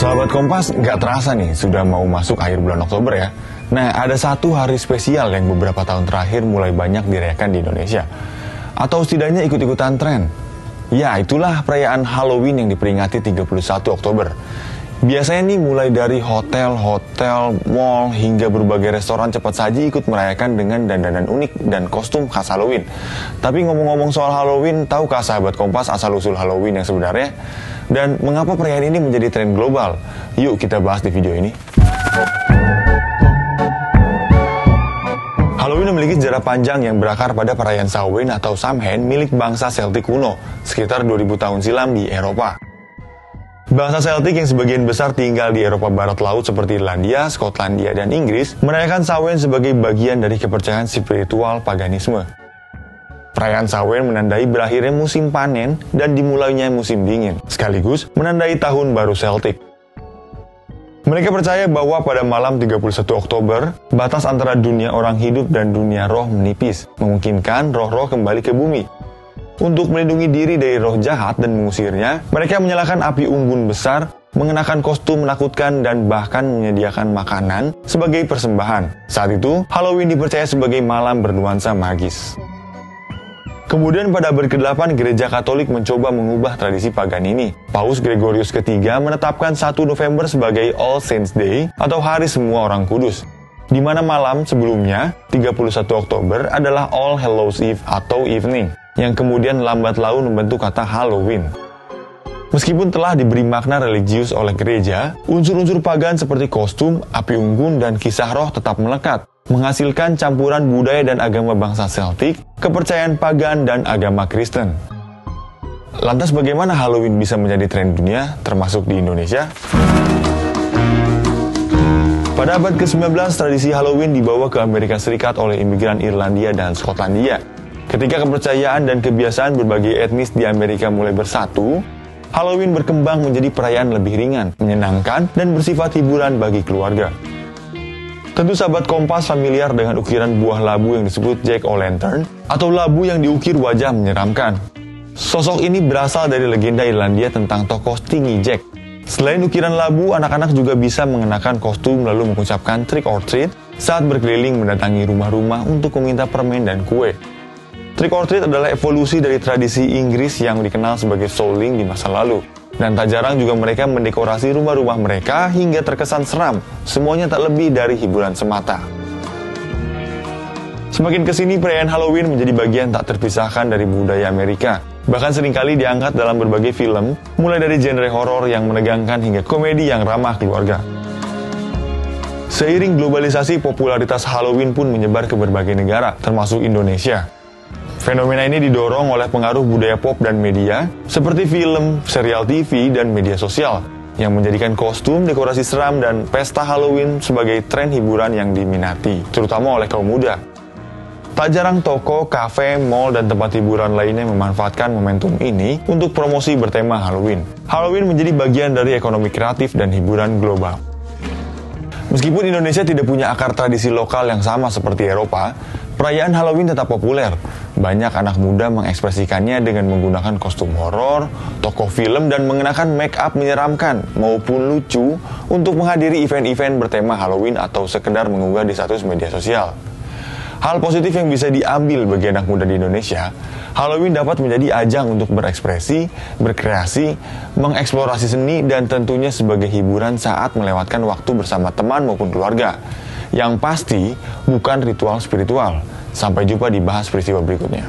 Sahabat Kompas, nggak terasa nih, sudah mau masuk akhir bulan Oktober ya. Nah, ada satu hari spesial yang beberapa tahun terakhir mulai banyak dirayakan di Indonesia. Atau setidaknya ikut-ikutan tren. Ya, itulah perayaan Halloween yang diperingati 31 Oktober. Biasanya nih mulai dari hotel, mall, hingga berbagai restoran cepat saji ikut merayakan dengan dandanan unik dan kostum khas Halloween. Tapi ngomong-ngomong soal Halloween, tahukah sahabat Kompas asal-usul Halloween yang sebenarnya? Dan mengapa perayaan ini menjadi tren global? Yuk kita bahas di video ini. Halloween memiliki sejarah panjang yang berakar pada perayaan Samhain atau Samhain milik bangsa Celtic kuno, sekitar 2000 tahun silam di Eropa. Bangsa Celtic yang sebagian besar tinggal di Eropa Barat Laut seperti Irlandia, Skotlandia, dan Inggris merayakan Samhain sebagai bagian dari kepercayaan spiritual paganisme. Perayaan Samhain menandai berakhirnya musim panen dan dimulainya musim dingin, sekaligus menandai tahun baru Celtic. Mereka percaya bahwa pada malam 31 Oktober, batas antara dunia orang hidup dan dunia roh menipis, memungkinkan roh-roh kembali ke bumi. Untuk melindungi diri dari roh jahat dan mengusirnya, mereka menyalakan api unggun besar, mengenakan kostum menakutkan, dan bahkan menyediakan makanan sebagai persembahan. Saat itu, Halloween dipercaya sebagai malam bernuansa magis. Kemudian pada abad ke-8, Gereja Katolik mencoba mengubah tradisi pagan ini. Paus Gregorius III menetapkan 1 November sebagai All Saints Day atau Hari Semua Orang Kudus, di mana malam sebelumnya, 31 Oktober, adalah All Hallows Eve atau Evening, yang kemudian lambat laun membentuk kata Halloween. Meskipun telah diberi makna religius oleh gereja, unsur-unsur pagan seperti kostum, api unggun, dan kisah roh tetap melekat, menghasilkan campuran budaya dan agama bangsa Celtic, kepercayaan pagan, dan agama Kristen. Lantas bagaimana Halloween bisa menjadi tren dunia, termasuk di Indonesia? Pada abad ke-19, tradisi Halloween dibawa ke Amerika Serikat oleh imigran Irlandia dan Skotlandia. Ketika kepercayaan dan kebiasaan berbagai etnis di Amerika mulai bersatu, Halloween berkembang menjadi perayaan lebih ringan, menyenangkan, dan bersifat hiburan bagi keluarga. Tentu sahabat Kompas familiar dengan ukiran buah labu yang disebut Jack-o'-lantern, atau labu yang diukir wajah menyeramkan. Sosok ini berasal dari legenda Irlandia tentang tokoh Stingy Jack. Selain ukiran labu, anak-anak juga bisa mengenakan kostum lalu mengucapkan trick or treat saat berkeliling mendatangi rumah-rumah untuk meminta permen dan kue. Trick or treat adalah evolusi dari tradisi Inggris yang dikenal sebagai souling di masa lalu. Dan tak jarang juga mereka mendekorasi rumah-rumah mereka hingga terkesan seram. Semuanya tak lebih dari hiburan semata. Semakin kesini, perayaan Halloween menjadi bagian tak terpisahkan dari budaya Amerika. Bahkan seringkali diangkat dalam berbagai film, mulai dari genre horor yang menegangkan hingga komedi yang ramah keluarga. Seiring globalisasi, popularitas Halloween pun menyebar ke berbagai negara, termasuk Indonesia. Fenomena ini didorong oleh pengaruh budaya pop dan media, seperti film, serial TV, dan media sosial, yang menjadikan kostum, dekorasi seram, dan pesta Halloween sebagai tren hiburan yang diminati, terutama oleh kaum muda. Tak jarang toko, kafe, mall, dan tempat hiburan lainnya memanfaatkan momentum ini untuk promosi bertema Halloween. Halloween menjadi bagian dari ekonomi kreatif dan hiburan global. Meskipun Indonesia tidak punya akar tradisi lokal yang sama seperti Eropa, perayaan Halloween tetap populer. Banyak anak muda mengekspresikannya dengan menggunakan kostum horor, tokoh film, dan mengenakan make up menyeramkan maupun lucu untuk menghadiri event-event bertema Halloween atau sekedar mengunggah di status media sosial. Hal positif yang bisa diambil bagi anak muda di Indonesia, Halloween dapat menjadi ajang untuk berekspresi, berkreasi, mengeksplorasi seni, dan tentunya sebagai hiburan saat melewatkan waktu bersama teman maupun keluarga. Yang pasti, bukan ritual spiritual. Sampai jumpa di bahas peristiwa berikutnya.